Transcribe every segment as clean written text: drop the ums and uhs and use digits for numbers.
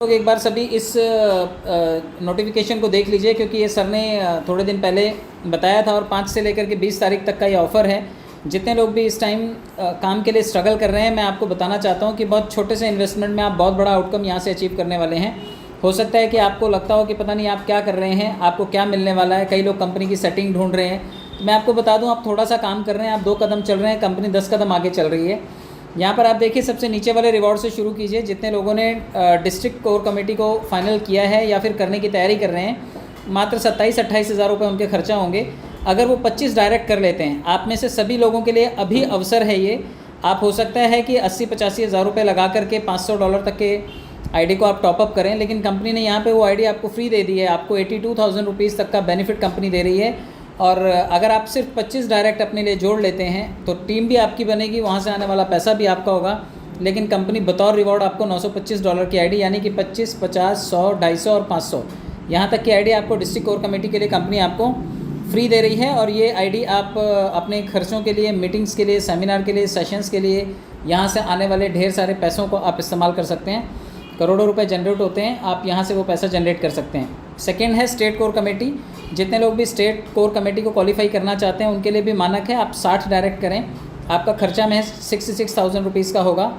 लोग एक बार सभी इस नोटिफिकेशन को देख लीजिए, क्योंकि ये सर ने थोड़े दिन पहले बताया था और 5 से लेकर के 20 तारीख तक का ये ऑफ़र है। जितने लोग भी इस टाइम काम के लिए स्ट्रगल कर रहे हैं, मैं आपको बताना चाहता हूँ कि बहुत छोटे से इन्वेस्टमेंट में आप बहुत बड़ा आउटकम यहाँ से अचीव करने वाले हैं। हो सकता है कि आपको लगता हो कि पता नहीं आप क्या कर रहे हैं, आपको क्या मिलने वाला है। कई लोग कंपनी की सेटिंग ढूंढ रहे हैं, तो मैं आपको बता दूँ, आप थोड़ा सा काम कर रहे हैं, आप 2 कदम चल रहे हैं, कंपनी 10 कदम आगे चल रही है। यहाँ पर आप देखिए, सबसे नीचे वाले रिवॉर्ड से शुरू कीजिए। जितने लोगों ने डिस्ट्रिक्ट कोर कमेटी को फाइनल किया है या फिर करने की तैयारी कर रहे हैं, मात्र 27-28 हज़ार रुपये उनके खर्चा होंगे। अगर वो 25 डायरेक्ट कर लेते हैं, आप में से सभी लोगों के लिए अभी अवसर है ये। आप हो सकता है कि 80-85 हज़ार रुपये लगा करके $500 तक के आईडी को आप टॉपअप करें, लेकिन कंपनी ने यहाँ पे वो आईडी आपको फ्री दे दी है। आपको 82,000 रुपीज़ तक का बेनिफिट कंपनी दे रही है। और अगर आप सिर्फ 25 डायरेक्ट अपने लिए जोड़ लेते हैं तो टीम भी आपकी बनेगी, वहाँ से आने वाला पैसा भी आपका होगा, लेकिन कंपनी बतौर रिवॉर्ड आपको $925 की आईडी, यानी कि 25, 50, 100, 250 और 500 यहाँ तक की आईडी आपको डिस्ट्रिक्ट कोर कमेटी के लिए कंपनी आपको फ्री दे रही है। और ये आईडी आप अपने खर्चों के लिए, मीटिंग्स के लिए, सेमिनार के लिए, सेशंस के लिए, यहाँ से आने वाले ढेर सारे पैसों को आप इस्तेमाल कर सकते हैं। करोड़ों रुपए जनरेट होते हैं, आप यहाँ से वो पैसा जनरेट कर सकते हैं। सेकंड है स्टेट कोर कमेटी। जितने लोग भी स्टेट कोर कमेटी को क्वालिफाई करना चाहते हैं, उनके लिए भी मानक है आप 60 डायरेक्ट करें। आपका खर्चा में 66,000 रुपीज़ का होगा,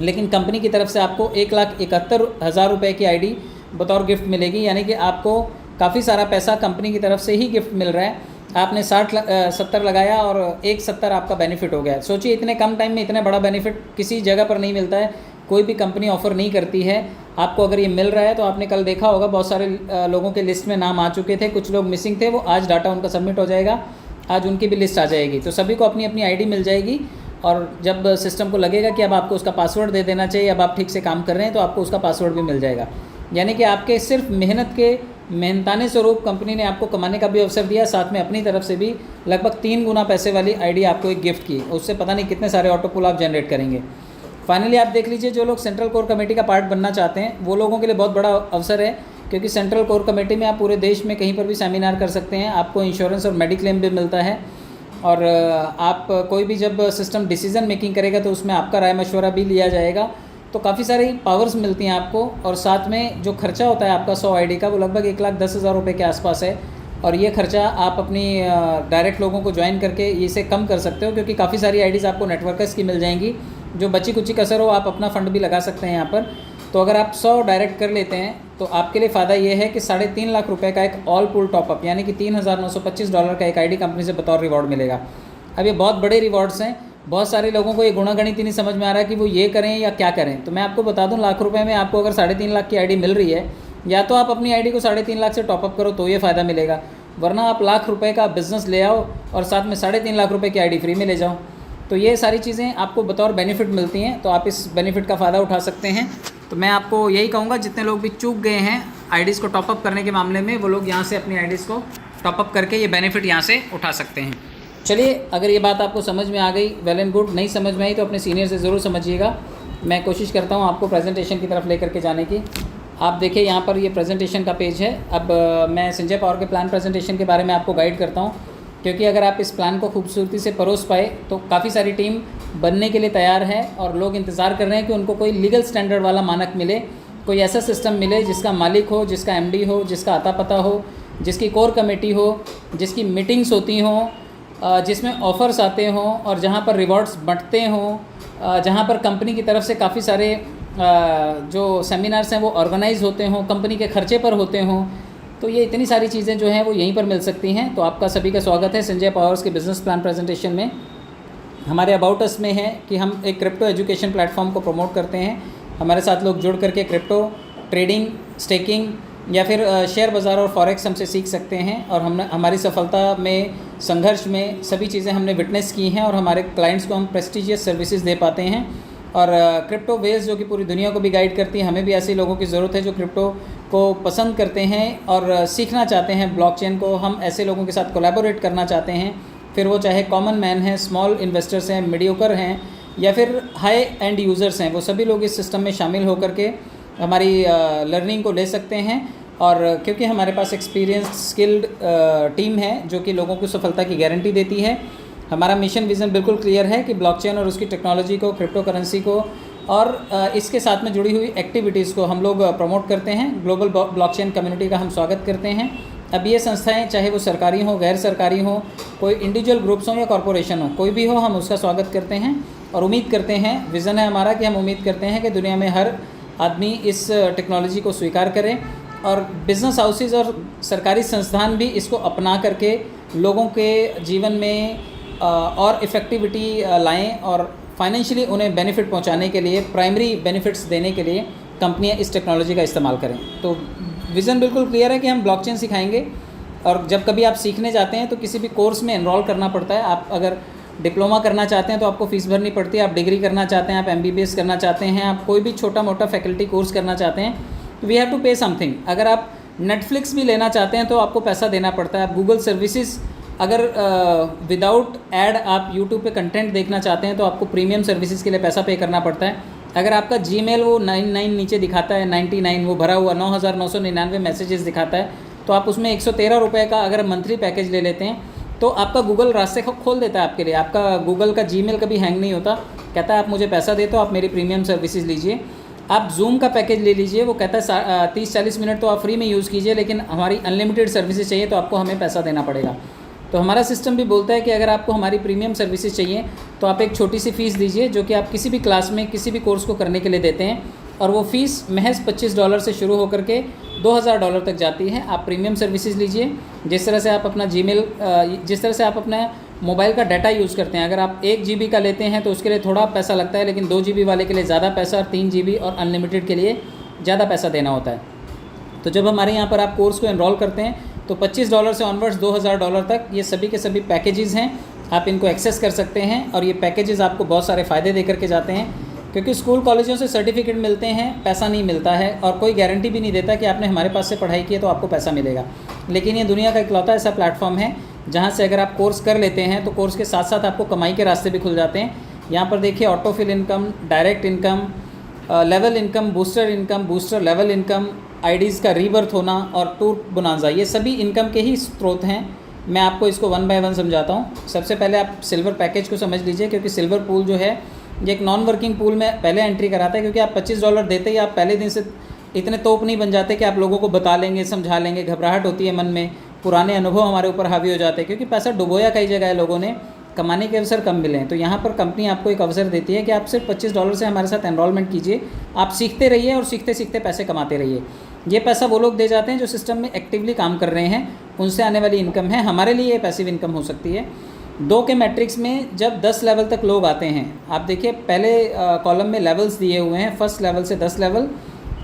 लेकिन कंपनी की तरफ से आपको 1,71,000 रुपये की आईडी बतौर गिफ्ट मिलेगी, यानी कि आपको काफ़ी सारा पैसा कंपनी की तरफ से ही गिफ्ट मिल रहा है। आपने 70 लगाया और 170 आपका बेनिफिट हो गया। सोचिए, इतने कम टाइम में इतना बड़ा बेनिफिट किसी जगह पर नहीं मिलता है, कोई भी कंपनी ऑफ़र नहीं करती है। आपको अगर ये मिल रहा है तो आपने कल देखा होगा, बहुत सारे लोगों के लिस्ट में नाम आ चुके थे, कुछ लोग मिसिंग थे, वो आज डाटा उनका सबमिट हो जाएगा, आज उनकी भी लिस्ट आ जाएगी। तो सभी को अपनी अपनी आईडी मिल जाएगी, और जब सिस्टम को लगेगा कि अब आपको उसका पासवर्ड दे देना चाहिए, अब आप ठीक से काम कर रहे हैं, तो आपको उसका पासवर्ड भी मिल जाएगा। यानी कि आपके सिर्फ मेहनत के मेहनताने स्वरूप कंपनी ने आपको कमाने का भी अवसर दिया, साथ में अपनी तरफ से भी लगभग 3 गुना पैसे वाली आईडी आपको एक गिफ्ट की। उससे पता नहीं कितने सारे ऑटो पुल आप जनरेट करेंगे। फाइनली आप देख लीजिए, जो लोग सेंट्रल कोर कमेटी का पार्ट बनना चाहते हैं, वो लोगों के लिए बहुत बड़ा अवसर है, क्योंकि सेंट्रल कोर कमेटी में आप पूरे देश में कहीं पर भी सेमिनार कर सकते हैं। आपको इंश्योरेंस और मेडिक्लेम भी मिलता है, और आप कोई भी जब सिस्टम डिसीजन मेकिंग करेगा तो उसमें आपका राय मशवरा भी लिया जाएगा। तो काफ़ी सारी पावर्स मिलती हैं आपको, और साथ में जो खर्चा होता है आपका 100 आईडी का, वो लगभग 1,10,000 रुपये के आसपास है। और ये खर्चा आप अपनी डायरेक्ट लोगों को ज्वाइन करके इसे कम कर सकते हो, क्योंकि काफ़ी सारी आईडीज़ आपको नेटवर्कर्स की मिल जाएंगी। जो बची कुची कसर हो, आप अपना फ़ंड भी लगा सकते हैं यहाँ पर। तो अगर आप 100 डायरेक्ट कर लेते हैं तो आपके लिए फ़ायदा ये है कि 3.5 लाख रुपए का एक ऑल पुल टॉपअप, यानी कि $3,925 का एक आईडी कंपनी से बतौर रिवॉर्ड मिलेगा। अब ये बहुत बड़े रिवॉर्ड्स हैं, बहुत सारे लोगों को ये गुणागणित ही नहीं समझ में आ रहा है कि वो ये करें या क्या करें। तो मैं आपको बता दूं, लाख रुपए में आपको अगर 3.5 लाख की आईडी मिल रही है, या तो आप अपनी आईडी को 3.5 लाख से टॉपअप करो तो ये फ़ायदा मिलेगा, वरना आप लाख रुपए का बिज़नेस ले आओ और साथ में 3.5 लाख रुपए की आईडी फ्री में ले जाओ। तो ये सारी चीज़ें आपको बतौर बेनिफिट मिलती हैं, तो आप इस बेनिफिट का फ़ायदा उठा सकते हैं। तो मैं आपको यही कहूँगा, जितने लोग भी चूक गए हैं आईडीज़ को टॉपअप करने के मामले में, वो लोग यहाँ से अपनी आईडीज़ को टॉपअप करके ये बेनिफिट यहाँ से उठा सकते हैं। चलिए, अगर ये बात आपको समझ में आ गई, वेल एंड गुड। नहीं समझ में आई तो अपने सीनियर से ज़रूर समझिएगा। मैं कोशिश करता हूँ आपको प्रेजेंटेशन की तरफ लेकर के जाने की। आप देखिए, यहाँ पर ये प्रेजेंटेशन का पेज है। अब मैं संजय पावर के प्लान प्रेजेंटेशन के बारे में आपको गाइड करता हूँ, क्योंकि अगर आप इस प्लान को खूबसूरती से परोस पाए तो काफ़ी सारी टीम बनने के लिए तैयार है, और लोग इंतज़ार कर रहे हैं कि उनको कोई लीगल स्टैंडर्ड वाला मानक मिले, कोई ऐसा सिस्टम मिले जिसका मालिक हो, जिसका एमडी हो, जिसका आता पता हो, जिसकी कोर कमेटी हो, जिसकी मीटिंग्स होती हों, जिसमें ऑफ़र्स आते हों, और जहाँ पर रिवॉर्ड्स बंटते हों, जहाँ पर कंपनी की तरफ से काफ़ी सारे जो सेमिनार्स हैं वो ऑर्गेनाइज होते हों, कंपनी के खर्चे पर होते हों। तो ये इतनी सारी चीज़ें जो हैं वो यहीं पर मिल सकती हैं। तो आपका सभी का स्वागत है संजय पावर्स के बिज़नेस प्लान प्रेजेंटेशन में। हमारे अबाउट अस में है कि हम एक क्रिप्टो एजुकेशन प्लेटफॉर्म को प्रमोट करते हैं। हमारे साथ लोग जुड़ करके क्रिप्टो ट्रेडिंग, स्टेकिंग या फिर शेयर बाज़ार और फॉरेक्स हमसे सीख सकते हैं। और हमने हमारी सफलता में, संघर्ष में सभी चीज़ें हमने विटनेस की हैं, और हमारे क्लाइंट्स को हम प्रेस्टिजियस सर्विसेज दे पाते हैं। और क्रिप्टो वेल्स जो कि पूरी दुनिया को भी गाइड करती है, हमें भी ऐसे लोगों की ज़रूरत है जो क्रिप्टो को पसंद करते हैं और सीखना चाहते हैं ब्लॉकचेन को। हम ऐसे लोगों के साथ कोलैबोरेट करना चाहते हैं, फिर वो चाहे कॉमन मैन हैं, स्मॉल इन्वेस्टर्स हैं, मीडियोकर हैं, या फिर हाई एंड यूज़र्स हैं। वो सभी लोग इस सिस्टम में शामिल होकर के हमारी लर्निंग को ले सकते हैं। और क्योंकि हमारे पास एक्सपीरियंस्ड, स्किल्ड टीम है जो कि लोगों को सफलता की गारंटी देती है। हमारा मिशन विज़न बिल्कुल क्लियर है कि ब्लॉकचेन और उसकी टेक्नोलॉजी को, क्रिप्टो करेंसी को और इसके साथ में जुड़ी हुई एक्टिविटीज़ को हम लोग प्रमोट करते हैं। ग्लोबल ब्लॉकचेन कम्युनिटी का हम स्वागत करते हैं। अब ये संस्थाएं चाहे वो सरकारी हो, गैर सरकारी हो, कोई इंडिविजुअल ग्रुप्स हो या कॉरपोरेशन हो, कोई भी हो, हम उसका स्वागत करते हैं और उम्मीद करते हैं, विज़न है हमारा कि हम उम्मीद करते हैं कि दुनिया में हर आदमी इस टेक्नोलॉजी को स्वीकार करें और बिज़नेस हाउसेस और सरकारी संस्थान भी इसको अपना करके लोगों के जीवन में और इफ़ेक्टिविटी लाएँ और फाइनेंशियली उन्हें बेनिफिट पहुंचाने के लिए, प्राइमरी बेनिफिट्स देने के लिए कंपनियां इस टेक्नोलॉजी का इस्तेमाल करें। तो विज़न बिल्कुल क्लियर है कि हम ब्लॉकचेन सिखाएंगे और जब कभी आप सीखने जाते हैं तो किसी भी कोर्स में एनरोल करना पड़ता है। आप अगर डिप्लोमा करना चाहते हैं तो आपको फ़ीस भरनी पड़ती है, आप डिग्री करना चाहते हैं, आप MBBS करना चाहते हैं, आप कोई भी छोटा मोटा फैकल्टी कोर्स करना चाहते हैं, तो वी हैव टू पे समथिंग। अगर आप नेटफ्लिक्स भी लेना चाहते हैं तो आपको पैसा देना पड़ता है। आप गूगल सर्विसेज अगर विदाउट ऐड आप यूट्यूब पे कंटेंट देखना चाहते हैं तो आपको प्रीमियम सर्विसेज के लिए पैसा पे करना पड़ता है। अगर आपका जीमेल वो 99 नीचे दिखाता है, 99 वो भरा हुआ 9,999 मैसेजेस दिखाता है, तो आप उसमें 113 रुपये का अगर मंथली पैकेज ले लेते हैं तो आपका गूगल रास्ते को खोल देता है आपके लिए। आपका गूगल का जीमेल कभी हैंग नहीं होता, कहता है आप मुझे पैसा दे तो आप मेरी प्रीमियम सर्विसेज लीजिए। आप जूम का पैकेज ले लीजिए, वो कहता है 30-40 मिनट तो आप फ्री में यूज़ कीजिए, लेकिन हमारी अनलिमिटेड सर्विसेज चाहिए तो आपको हमें पैसा देना पड़ेगा। तो हमारा सिस्टम भी बोलता है कि अगर आपको हमारी प्रीमियम सर्विसेज चाहिए तो आप एक छोटी सी फ़ीस दीजिए, जो कि आप किसी भी क्लास में किसी भी कोर्स को करने के लिए देते हैं, और वो फ़ीस महज $25 से शुरू होकर के $2,000 तक जाती है। आप प्रीमियम सर्विसेज लीजिए। जिस तरह से आप अपना जीमेल, जिस तरह से आप अपना मोबाइल का डाटा यूज़ करते हैं, अगर आप 1 GB का लेते हैं तो उसके लिए थोड़ा पैसा लगता है, लेकिन 2 GB वाले के लिए ज़्यादा पैसा, और 3 GB और अनलिमिटेड के लिए ज़्यादा पैसा देना होता है। तो जब हमारे यहाँ पर आप कोर्स को एनरोल करते हैं तो $25 से ऑनवर्ड्स $2,000 तक ये सभी के सभी पैकेजेस हैं। आप इनको एक्सेस कर सकते हैं और ये पैकेजेस आपको बहुत सारे फ़ायदे दे करके जाते हैं, क्योंकि स्कूल कॉलेजों से सर्टिफिकेट मिलते हैं, पैसा नहीं मिलता है, और कोई गारंटी भी नहीं देता कि आपने हमारे पास से पढ़ाई की है तो आपको पैसा मिलेगा। लेकिन ये दुनिया का इकलौता ऐसा प्लेटफॉर्म है जहाँ से अगर आप कोर्स कर लेते हैं तो कोर्स के साथ साथ आपको कमाई के रास्ते भी खुल जाते हैं। यहाँ पर देखिए, autofill income, direct income, level income, booster level income, IDs का रीबर्थ होना और टूर बोनांजा, ये सभी इनकम के ही स्रोत हैं। मैं आपको इसको 1 बाय 1 समझाता हूँ। सबसे पहले आप सिल्वर पैकेज को समझ लीजिए, क्योंकि सिल्वर पूल जो है ये एक नॉन वर्किंग पूल में पहले एंट्री कराता है, क्योंकि आप $25 देते ही आप पहले दिन से इतने तोप नहीं बन जाते कि आप लोगों को बता लेंगे, समझा लेंगे। घबराहट होती है मन में, पुराने अनुभव हमारे ऊपर हावी हो जाते हैं, क्योंकि पैसा डुबोया कई जगह है लोगों ने, कमाने के अवसर कम मिले हैं। तो यहाँ पर कंपनी आपको एक अवसर देती है कि आप सिर्फ $25 से हमारे साथ एनरोलमेंट कीजिए, आप सीखते रहिए और सीखते सीखते पैसे कमाते रहिए। ये पैसा वो लोग दे जाते हैं जो सिस्टम में एक्टिवली काम कर रहे हैं, उनसे आने वाली इनकम है। हमारे लिए ये पैसिव इनकम हो सकती है। 2 के मैट्रिक्स में जब 10 लेवल तक लोग आते हैं, आप देखिए पहले कॉलम में लेवल्स दिए हुए हैं, फर्स्ट लेवल से 10 लेवल।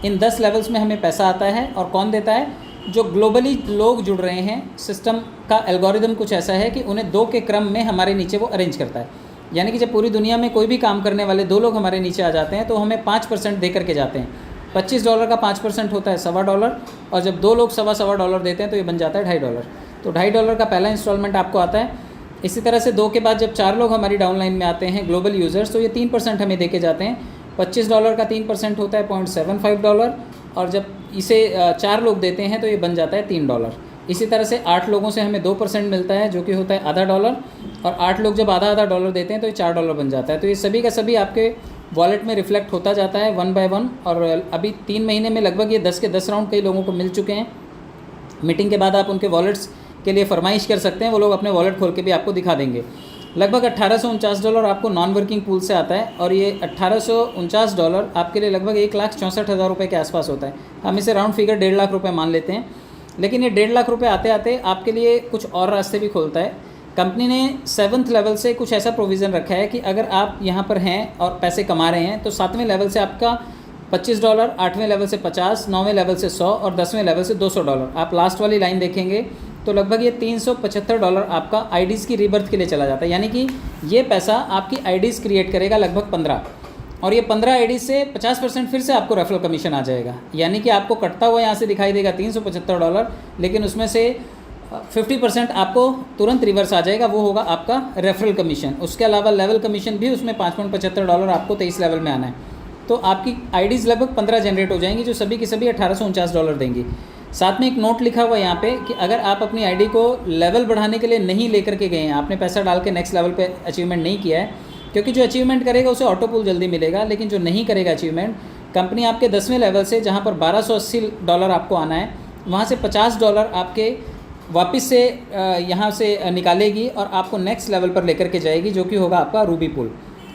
इन 10 लेवल्स में हमें पैसा आता है, और कौन देता है? जो ग्लोबली लोग जुड़ रहे हैं। सिस्टम का एल्गोरिदम कुछ ऐसा है कि उन्हें 2 के क्रम में हमारे नीचे वो अरेंज करता है। यानी कि जब पूरी दुनिया में कोई भी काम करने वाले 2 लोग हमारे नीचे आ जाते हैं तो हमें 5% दे करके जाते हैं। $25 का 5% होता है $1.25, और जब 2 लोग $1.25 देते हैं तो ये बन जाता है $2.5। तो $2.5 का पहला इंस्टॉलमेंट आपको आता है। इसी तरह से 2 के बाद जब 4 लोग हमारी डाउनलाइन में आते हैं, ग्लोबल यूज़र्स, तो ये 3% हमें दे के जाते हैं। $25 का 3% होता है $0.75, और जब इसे 4 लोग देते हैं तो ये बन जाता है $3। इसी तरह से 8 लोगों से हमें 2% मिलता है, जो कि होता है $0.5, और 8 लोग जब आधा डॉलर देते हैं तो ये $4 बन जाता है। तो ये सभी का सभी आपके वॉलेट में रिफ्लेक्ट होता जाता है 1 बाय 1। और अभी 3 महीने में लगभग ये 10 के 10 राउंड कई लोगों को मिल चुके हैं। मीटिंग के बाद आप उनके वॉलेट्स के लिए फरमाइश कर सकते हैं, वो लोग अपने वॉलेट खोल के भी आपको दिखा देंगे। लगभग $1849 आपको नॉन वर्किंग पूल से आता है, और ये $1849 आपके लिए लगभग 1,64,000 रुपये के आसपास होता है। हम इसे राउंड फिगर 1.5 लाख रुपये मान लेते हैं। लेकिन ये 1.5 लाख रुपये आते आते आपके लिए कुछ और रास्ते भी खोलता है। कंपनी ने 7th लेवल से कुछ ऐसा प्रोविज़न रखा है कि अगर आप यहाँ पर हैं और पैसे कमा रहे हैं तो 7वें लेवल से आपका $25, 8वें लेवल से 50, 9वें लेवल से 100 और 10वें लेवल से $200। आप लास्ट वाली लाइन देखेंगे तो लगभग ये $375 आपका आईडीज़ की रीबर्थ के लिए चला जाता है। यानी कि ये पैसा आपकी आईडीज़ क्रिएट करेगा लगभग 15, और ये 15 आईडी से 50% फिर से आपको रेफरल कमीशन आ जाएगा। यानी कि आपको कटता हुआ यहाँ से दिखाई देगा $375, लेकिन उसमें से 50% आपको तुरंत रिवर्स आ जाएगा, वो होगा आपका रेफरल कमीशन। उसके अलावा लेवल कमीशन भी उसमें $5.75 आपको 23 लेवल में आना है। तो आपकी आईडीज़ लगभग 15 जनरेट हो जाएंगी, जो सभी की सभी $1849 देंगी। साथ में एक नोट लिखा हुआ यहाँ पे कि अगर आप अपनी आईडी को लेवल बढ़ाने के लिए नहीं लेकर के गए हैं, आपने पैसा डाल के नेक्स्ट लेवल पे अचीवमेंट नहीं किया है, क्योंकि जो अचीवमेंट करेगा उसे ऑटो पूल जल्दी मिलेगा, लेकिन जो नहीं करेगा अचीवमेंट, कंपनी आपके 10वें लेवल से जहाँ पर $1280 आपको आना है, वहाँ से $50 आपके वापस से यहाँ से निकालेगी और आपको नेक्स्ट लेवल पर लेकर के जाएगी, जो कि होगा आपका रूबी पूल।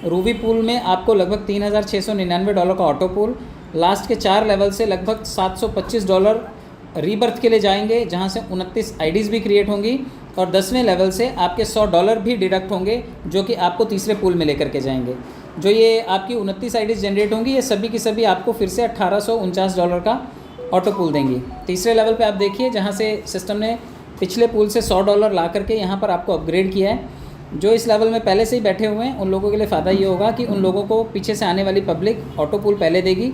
रूबी पूल में आपको लगभग $3699 का ऑटो पूल, लास्ट के 4 लेवल से लगभग $725 रीबर्थ के लिए जाएंगे, जहाँ से 29 आईडीज़ भी क्रिएट होंगी, और 10वें लेवल से आपके $100 भी डिडक्ट होंगे, जो कि आपको तीसरे पूल में लेकर के जाएंगे। जो ये आपकी 29 आईडीज़ जनरेट होंगी, ये सभी की सभी आपको फिर से $1849 का ऑटो पूल देंगी। तीसरे लेवल पे आप देखिए, जहाँ से सिस्टम ने पिछले पूल से $100 ला करके यहाँ पर आपको अपग्रेड किया है। जो इस लेवल में पहले से ही बैठे हुए हैं, उन लोगों के लिए फ़ायदा ये होगा कि उन लोगों को पीछे से आने वाली पब्लिक ऑटो पूल पहले देगी,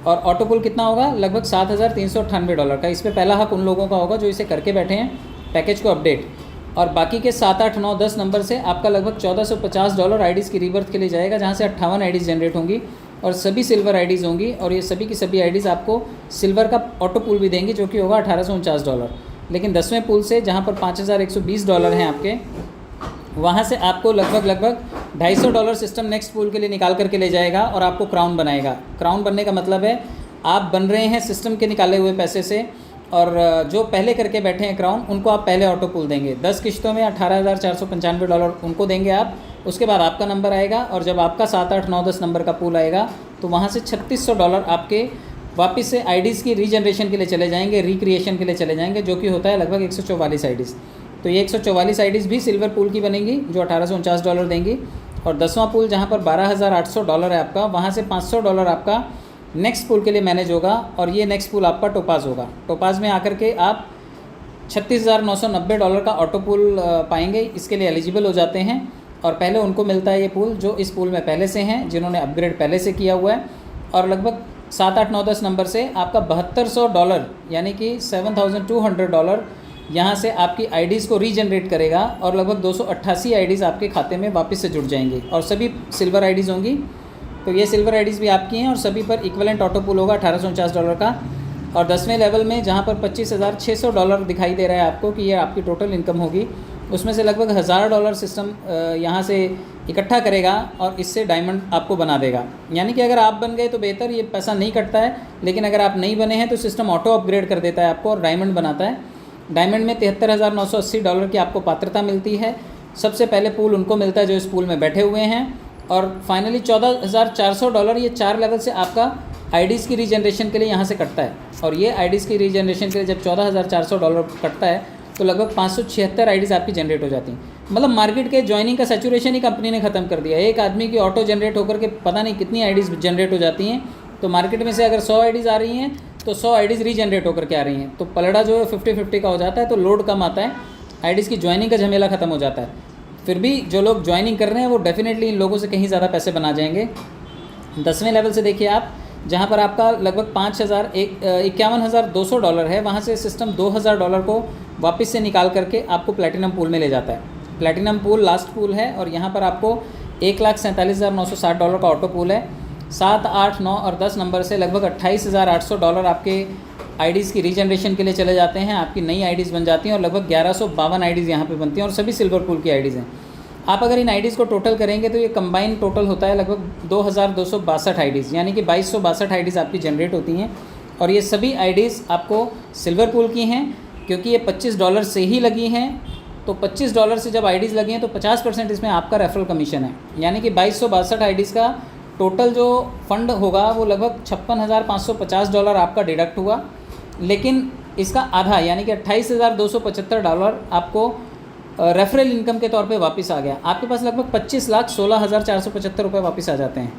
और ऑटो पूल कितना होगा, लगभग $7398 का। इस पर पहला हक उन लोगों का होगा जो इसे करके बैठे हैं पैकेज को अपडेट, और बाकी के 7, 8, 9, 10 नंबर से आपका लगभग $1450 आईडीज़ की रीबर्थ के लिए जाएगा, जहाँ से 58 आईडीज़ जनरेट होंगी और सभी सिल्वर आईडीज़ होंगी, और ये सभी की सभी आईडीज़ आपको सिल्वर का ऑटो पूल भी देंगी, जो कि होगा $1849। लेकिन 10वें पूल से जहाँ पर $5120 हैं आपके, वहाँ से आपको लगभग $250 सिस्टम नेक्स्ट पूल के लिए निकाल करके ले जाएगा और आपको क्राउन बनाएगा। क्राउन बनने का मतलब है आप बन रहे हैं सिस्टम के निकाले हुए पैसे से, और जो पहले करके बैठे हैं क्राउन, उनको आप पहले ऑटो पूल देंगे 10 किश्तों में $18,495 उनको देंगे आप। उसके बाद आपका नंबर आएगा, और जब आपका 7, 8, 9, 10 नंबर का पूल आएगा तो वहाँ से $3600 आपके वापस से आईडीज़ की रीजनरेशन के लिए चले जाएंगे, रिक्रिएशन के लिए चले जाएंगे, जो कि होता है लगभग 144 आईडीज़। तो ये 144 आईडीज़ भी सिल्वर पूल की बनेंगी, जो $1849 देंगी। और 10वां पूल जहाँ पर $12,800 है आपका, वहाँ से $500 आपका नेक्स्ट पूल के लिए मैनेज होगा, और ये नेक्स्ट पूल आपका टोपाज होगा। टोपाज में आकर के आप $36,990 का ऑटो पूल पाएंगे, इसके लिए एलिजिबल हो जाते हैं। और पहले उनको मिलता है ये पूल जो इस पूल में पहले से हैं, जिन्होंने अपग्रेड पहले से किया हुआ है, और लगभग 7, 8, 9, 10 नंबर से आपका $7200 यानी कि $7200 यहाँ से आपकी आईडीज़ को रीजनरेट करेगा, और लगभग 288 आईडीज़ आपके खाते में वापस से जुड़ जाएंगी, और सभी सिल्वर आईडीज़ होंगी। तो ये सिल्वर आईडीज़ भी आपकी हैं, और सभी पर इक्विवेलेंट ऑटो पूल होगा $1849 का। और 10वें लेवल में जहाँ पर $25,600 दिखाई दे रहा है आपको कि ये आपकी टोटल इनकम होगी, उसमें से लगभग $1000 सिस्टम यहाँ से इकट्ठा करेगा और इससे डायमंड आपको बना देगा। यानी कि अगर आप बन गए तो बेहतर, ये पैसा नहीं कटता है, लेकिन अगर आप नहीं बने हैं तो सिस्टम ऑटो अपग्रेड कर देता है आपको और डायमंड बनाता है। डायमंड में $73,980 की आपको पात्रता मिलती है। सबसे पहले पूल उनको मिलता है जो इस पूल में बैठे हुए हैं, और फाइनली $14,400 ये 4 लेवल से आपका आईडीज़ की रीजनरेशन के लिए यहाँ से कटता है। और ये आईडीज़ की रीजनरेशन के लिए जब $14,400 कटता है तो लगभग 576 आईडीज़ आपकी जनरेट हो जाती हैं। मतलब मार्केट के ज्वाइनिंग का सैचुरेशन ही कंपनी ने ख़त्म कर दिया। एक आदमी की ऑटो जनरेट होकर के पता नहीं कितनी आईडीज़ जनरेट हो जाती हैं। तो मार्केट में से अगर 100 आईडीज़ आ रही हैं तो 100 आईडीज़ रीजनरेट होकर के आ रही हैं, तो पलड़ा जो है 50-50 का हो जाता है, तो लोड कम आता है, आईडीज़ की ज्वाइनिंग का झमेला ख़त्म हो जाता है। फिर भी जो लोग ज्वाइनिंग कर रहे हैं वो डेफिनेटली इन लोगों से कहीं ज़्यादा पैसे बना जाएंगे। 10वें लेवल से देखिए आप, जहाँ पर आपका लगभग $51,200 है, वहाँ से सिस्टम $2,000 को वापस से निकाल करके आपको प्लैटिनम पूल में ले जाता है। प्लैटिनम पूल लास्ट पूल है, और यहाँ पर आपको $1,47,960 का ऑटो पूल है। 7, 8, 9 और 10 नंबर से लगभग $28,800 आपके आईडीज़ की रीजनरेशन के लिए चले जाते हैं, आपकी नई आईडीज़ बन जाती हैं, और लगभग 1152 आईडीज़ यहाँ पे बनती हैं, और सभी सिल्वर पूल की आईडीज़ हैं। आप अगर इन आईडीज़ को टोटल करेंगे तो ये कंबाइन टोटल होता है लगभग 2262 आईडीज़, यानी कि 2262 आईडीज़ आपकी जनरेट होती हैं। और ये सभी आईडीज़ आपको सिल्वर पूल की हैं, क्योंकि ये $25 से ही लगी हैं। तो $25 से जब आईडीज़ लगी हैं तो 50% इसमें आपका रेफरल कमीशन है, यानी कि 2262 आईडीज़ का टोटल जो फंड होगा वो लगभग $56,550 आपका डिडक्ट हुआ। लेकिन इसका आधा यानी कि $28,275 आपको रेफरल इनकम के तौर पे वापस आ गया। आपके पास लगभग 25,16,475 रुपये वापस आ जाते हैं।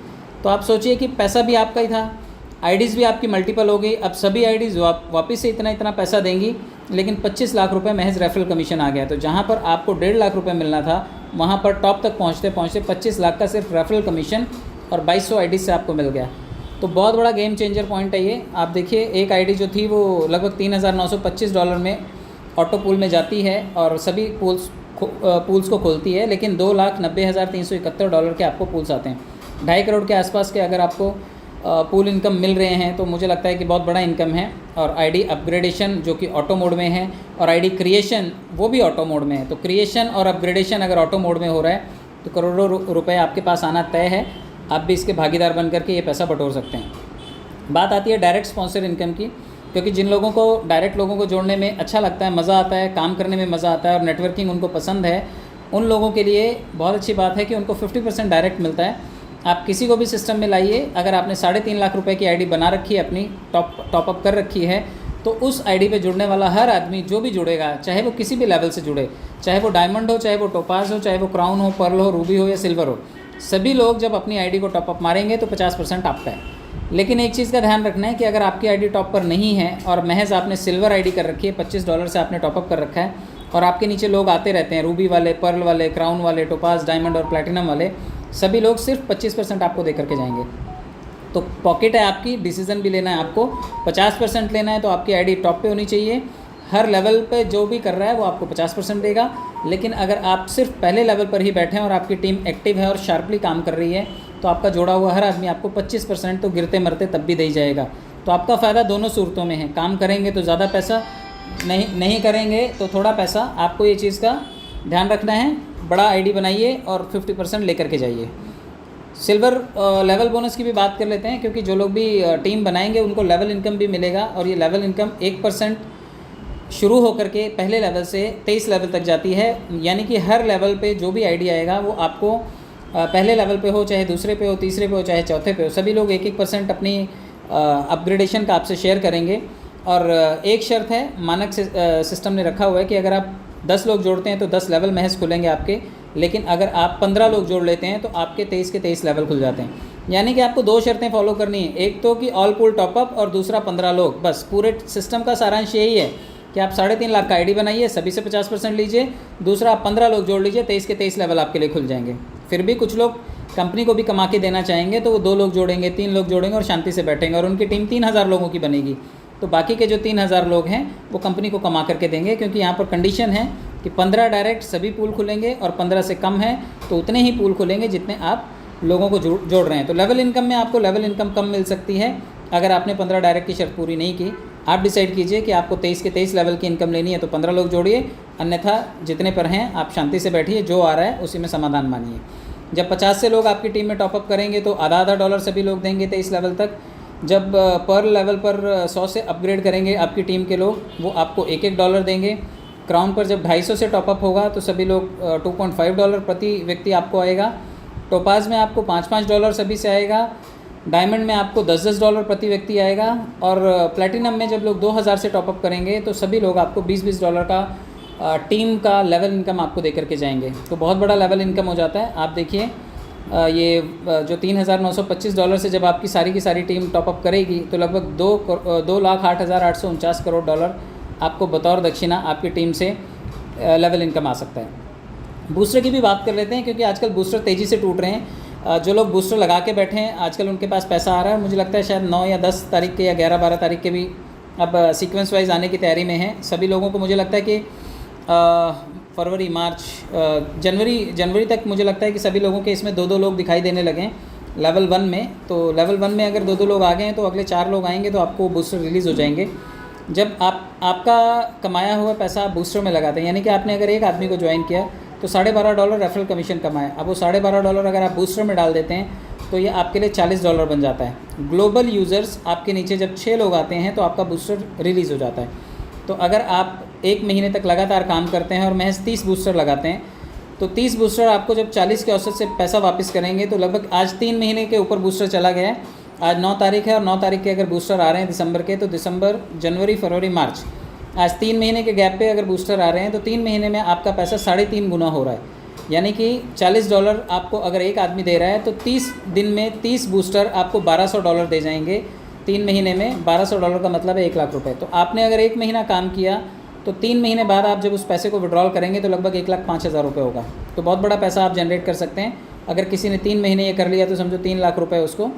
तो आप सोचिए कि पैसा भी आपका ही था, आईडीज़ भी आपकी मल्टीपल हो गई। अब सभी आईडीज़ वापस से इतना पैसा देंगी, लेकिन 25 लाख रुपये महज रेफरल कमीशन आ गया। तो जहाँ पर आपको 1.5 लाख रुपये मिलना था, वहाँ पर टॉप तक पहुँचते 25 लाख का सिर्फ रेफरल कमीशन और 2200 आईडीज़ से आपको मिल गया। तो बहुत बड़ा गेम चेंजर पॉइंट है ये। आप देखिए, एक आईडी जो थी वो लगभग $3,925 में ऑटो पूल में जाती है और सभी पूल्स को खोलती है, लेकिन $2,90,371 के आपको पूल्स आते हैं। 2.5 करोड़ के आसपास के अगर आपको पूल इनकम मिल रहे हैं तो मुझे लगता है कि बहुत बड़ा इनकम है। और आईडी अपग्रेडेशन जो कि ऑटो मोड में है, और आईडी क्रिएशन वो भी ऑटो मोड में है। तो क्रिएशन और अपग्रेडेशन अगर ऑटो मोड में हो रहा है तो करोड़ों रुपए आपके पास आना तय है। आप भी इसके भागीदार बन करके ये पैसा बटोर सकते हैं। बात आती है डायरेक्ट स्पॉन्सर इनकम की, क्योंकि जिन लोगों को डायरेक्ट लोगों को जोड़ने में अच्छा लगता है, मज़ा आता है, काम करने में मज़ा आता है और नेटवर्किंग उनको पसंद है, उन लोगों के लिए बहुत अच्छी बात है कि उनको 50% डायरेक्ट मिलता है। आप किसी को भी सिस्टम में लाइए, अगर आपने 3.5 लाख रुपए की आईडी बना रखी है, अपनी टॉपअप कर रखी है, तो उस आईडी पे जुड़ने वाला हर आदमी जो भी जुड़ेगा, चाहे वो किसी भी लेवल से जुड़े, चाहे वो डायमंड हो, चाहे वो टोपाज हो, चाहे वो क्राउन हो, पर्ल हो, रूबी हो या सिल्वर हो, सभी लोग जब अपनी आईडी को टॉपअप मारेंगे तो 50% आपका है। लेकिन एक चीज़ का ध्यान रखना है कि अगर आपकी आईडी टॉप पर नहीं है और महज आपने सिल्वर आईडी कर रखी है, $25 से आपने टॉपअप कर रखा है और आपके नीचे लोग आते रहते हैं, रूबी वाले, पर्ल वाले, क्राउन वाले, टोपाज, डायमंड और प्लैटिनम वाले, सभी लोग सिर्फ 25% आपको दे करके जाएंगे। तो पॉकेट है आपकी, डिसीजन भी लेना है आपको। 50% लेना है तो आपकी आईडी टॉप पे होनी चाहिए। हर लेवल पे जो भी कर रहा है वो आपको 50% देगा। लेकिन अगर आप सिर्फ पहले लेवल पर ही बैठे हैं और आपकी टीम एक्टिव है और शार्पली काम कर रही है, तो आपका जोड़ा हुआ हर आदमी आपको 25% तो गिरते मरते तब भी दे ही जाएगा। तो आपका फ़ायदा दोनों सूरतों में है। काम करेंगे तो ज़्यादा पैसा, नहीं करेंगे तो थोड़ा पैसा। आपको ये चीज़ का ध्यान रखना है। बड़ा आईडी बनाइए और 50% लेकर के जाइए। सिल्वर लेवल बोनस की भी बात कर लेते हैं, क्योंकि जो लोग भी टीम बनाएंगे उनको लेवल इनकम भी मिलेगा और ये लेवल इनकम 1% शुरू होकर के पहले लेवल से 23 लेवल तक जाती है। यानी कि हर लेवल पे जो भी आईडी आएगा वो आपको पहले लेवल पे हो, चाहे दूसरे पे हो, तीसरे पे हो, चाहे चौथे पे हो, सभी लोग 1% अपनी अपग्रेडेशन का आपसे शेयर करेंगे। और एक शर्त है, मानक सिस्टम ने रखा हुआ है कि अगर आप 10 लोग जोड़ते हैं तो 10 लेवल महज खुलेंगे आपके। लेकिन अगर आप 15 लोग जोड़ लेते हैं तो आपके 23 के 23 लेवल खुल जाते हैं। यानी कि आपको 2 शर्तें फॉलो करनी है, एक तो कि ऑल पूल टॉपअप और दूसरा 15 लोग। बस पूरे सिस्टम का सारांश यही है कि आप 3.5 लाख का आईडी बनाइए, सभी से 50% लीजिए। दूसरा, आप 15 लोग जोड़ लीजिए, 23 के 23 लेवल आपके लिए खुल जाएंगे। फिर भी कुछ लोग कंपनी को भी कमा के देना चाहेंगे तो वो 2 लोग जोड़ेंगे, 3 लोग जोड़ेंगे और शांति से बैठेंगे और उनकी टीम 3000 लोगों की बनेगी। तो बाकी के जो 3000 लोग हैं वो कंपनी को कमा करके देंगे, क्योंकि यहाँ पर कंडीशन है कि 15 डायरेक्ट सभी पूल खुलेंगे और 15 से कम है तो उतने ही पूल खुलेंगे जितने आप लोगों को जोड़ रहे हैं। तो लेवल इनकम में आपको लेवल इनकम कम मिल सकती है अगर आपने 15 डायरेक्ट की शर्त पूरी नहीं की। आप डिसाइड कीजिए कि आपको 23 के 23 लेवल की इनकम लेनी है तो 15 लोग जोड़िए, अन्यथा जितने पर हैं आप शांति से बैठिए, जो आ रहा है उसी में समाधान मानिए। जब 50 से लोग आपकी टीम में टॉपअप करेंगे तो आधा $1 सभी लोग देंगे 23 लेवल तक। जब पर लेवल पर 100 से अपग्रेड करेंगे आपकी टीम के लोग, वो आपको $1 देंगे। क्राउन पर जब 250 से टॉपअप होगा तो सभी लोग $2.5 प्रति व्यक्ति आपको आएगा। टोपाज में आपको $5 सभी से आएगा। डायमंड में आपको $10 प्रति व्यक्ति आएगा। और प्लैटिनम में जब लोग 2000 से टॉपअप करेंगे तो सभी लोग आपको $20 का टीम का लेवल इनकम आपको दे करके जाएंगे। तो बहुत बड़ा लेवल इनकम हो जाता है। आप देखिए ये जो $3,925 से जब आपकी सारी की सारी टीम टॉपअप करेगी तो लगभग 2,08,849 करोड़ डॉलर आपको बतौर दक्षिणा आपकी टीम से लेवल इनकम आ सकता है। बूस्टर की भी बात कर लेते हैं, क्योंकि आजकल बूस्टर तेज़ी से टूट रहे हैं। जो लोग बूस्टर लगा के बैठे हैं आजकल उनके पास पैसा आ रहा है। मुझे लगता है शायद 9 या 10 तारीख के या 11-12 तारीख के भी अब सीक्वेंस वाइज आने की तैयारी में है सभी लोगों को। मुझे लगता है कि फरवरी, मार्च, जनवरी तक मुझे लगता है कि सभी लोगों के इसमें 2-2 लोग दिखाई देने लगे हैं लेवल 1 में। तो लेवल 1 में अगर 2-2 लोग आ गए हैं तो अगले 4 लोग आएंगे तो आपको बूस्टर रिलीज़ हो जाएंगे। जब आपका कमाया हुआ पैसा आप बूस्टर में लगाते हैं, यानी कि आपने अगर एक आदमी को ज्वाइन किया तो $12.5 रेफरल कमीशन कमाए। अब वो $12.5 अगर आप बूस्टर में डाल देते हैं तो ये आपके लिए $40 बन जाता है। ग्लोबल यूज़र्स आपके नीचे जब 6 लोग आते हैं तो आपका बूस्टर रिलीज़ हो जाता है। तो अगर आप 1 महीने तक लगातार काम करते हैं और महज 30 बूस्टर लगाते हैं तो 30 बूस्टर आपको जब 40 के औसत से पैसा वापस करेंगे तो लगभग आज 3 महीने के ऊपर बूस्टर चला गया है। आज 9 तारीख है और 9 तारीख के अगर बूस्टर आ रहे हैं दिसंबर के, तो दिसंबर, जनवरी, फरवरी, मार्च, आज 3 महीने के गैप पे अगर बूस्टर आ रहे हैं तो 3 महीने में आपका पैसा 3.5 गुना हो रहा है। यानी कि $40 आपको अगर एक आदमी दे रहा है तो 30 दिन में 30 बूस्टर आपको $1200 दे जाएंगे। 3 महीने में $1200 का मतलब है 1 लाख रुपए। तो आपने अगर 1 महीना काम किया तो 3 महीने बाद आप जब उस पैसे को विड्रॉल करेंगे तो लगभग 1,05,000 रुपये होगा। तो बहुत बड़ा पैसा आप जनरेट कर सकते हैं। अगर किसी ने 3 महीने ये कर लिया तो समझो 3 लाख रुपये उसको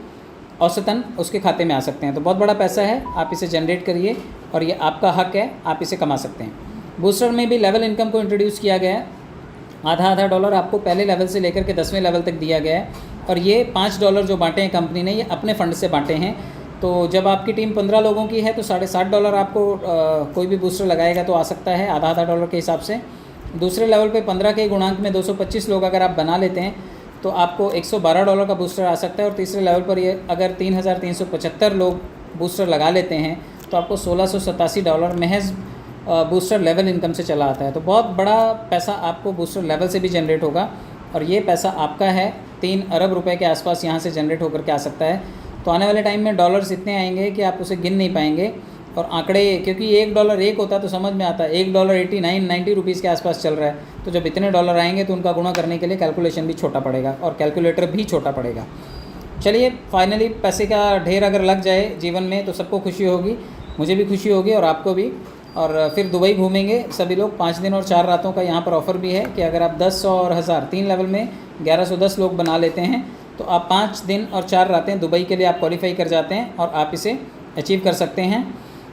औसतन उसके खाते में आ सकते हैं। तो बहुत बड़ा पैसा है, आप इसे जनरेट करिए और ये आपका हक है, आप इसे कमा सकते हैं। बूस्टर में भी लेवल इनकम को इंट्रोड्यूस किया गया है। आधा $1 आपको पहले लेवल से लेकर के 10वें लेवल तक दिया गया है और ये $5 जो बांटे हैं कंपनी ने, ये अपने फ़ंड से बांटे हैं। तो जब आपकी टीम 15 लोगों की है तो $60.5 आपको कोई भी बूस्टर लगाएगा तो आ सकता है, आधा $1 के हिसाब से। दूसरे लेवल पे 15 के गुणांक में 225 लोग अगर आप बना लेते हैं तो आपको $112 का बूस्टर आ सकता है। और तीसरे लेवल पर ये अगर 3,375 लोग बूस्टर लगा लेते हैं तो आपको $1,687 महज बूस्टर लेवल इनकम से चला आता है। तो बहुत बड़ा पैसा आपको बूस्टर लेवल से भी जनरेट होगा और ये पैसा आपका है 3 अरब रुपए के आसपास यहाँ से जनरेट होकर के आ सकता है। तो आने वाले टाइम में डॉलर्स इतने आएंगे कि आप उसे गिन नहीं पाएंगे। और आंकड़े, क्योंकि $1 एक होता तो समझ में आता है, $1.89-90 रुपीज़ के आसपास चल रहा है। तो जब इतने डॉलर आएंगे तो उनका गुणा करने के लिए कैलकुलेशन भी छोटा पड़ेगा और कैलकुलेटर भी छोटा पड़ेगा। चलिए, फाइनली पैसे का ढेर अगर लग जाए जीवन में तो सबको खुशी होगी, मुझे भी खुशी होगी और आपको भी। और फिर दुबई घूमेंगे सभी लोग। 5 दिन और 4 रातों का यहाँ पर ऑफ़र भी है कि अगर आप 10, 100 और 1000 3 लेवल में 1110 लोग बना लेते हैं तो आप 5 दिन और 4 रातें दुबई के लिए आप क्वालिफाई कर जाते हैं और आप इसे अचीव कर सकते हैं।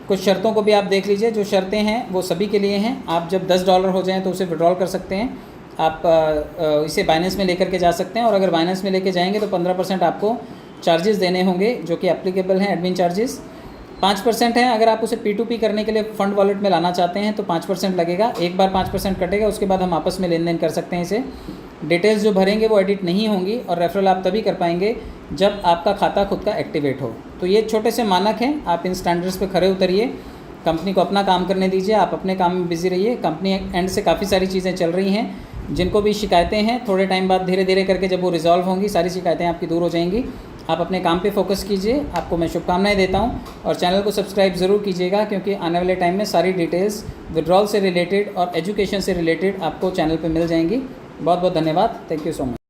कुछ शर्तों को भी आप देख लीजिए। जो शर्तें हैं वो सभी के लिए हैं। आप जब $10 हो जाएं तो उसे विड्रॉल कर सकते हैं। आप इसे बाइनेंस में लेकर के जा सकते हैं और अगर बाइनेंस में लेके जाएंगे तो 15% आपको चार्जेस देने होंगे जो कि एप्लीकेबल हैं, एडमिन चार्जेस 5% हैं। अगर आप उसे P2P करने के लिए फ़ंड वॉलेट में लाना चाहते हैं तो 5% लगेगा। एक बार 5% कटेगा, उसके बाद हम आपस में लेन देन कर सकते हैं इसे। डिटेल्स जो भरेंगे वो एडिट नहीं होंगी और रेफरल आप तभी कर पाएंगे जब आपका खाता खुद का एक्टिवेट हो। तो ये छोटे से मानक हैं, आप इन स्टैंडर्ड्स पे खरे उतरिए, कंपनी को अपना काम करने दीजिए, आप अपने काम में बिजी रहिए। कंपनी एंड से काफ़ी सारी चीज़ें चल रही हैं। जिनको भी शिकायतें हैं थोड़े टाइम बाद धीरे धीरे करके जब वो रिजॉल्व होंगी, सारी शिकायतें आपकी दूर हो जाएंगी। आप अपने काम पे फोकस कीजिए। आपको मैं शुभकामनाएं देता हूं और चैनल को सब्सक्राइब ज़रूर कीजिएगा क्योंकि आने वाले टाइम में सारी डिटेल्स विड्रॉल से रिलेटेड और एजुकेशन से रिलेटेड आपको चैनल पे मिल जाएंगी। बहुत बहुत धन्यवाद। Thank you so much.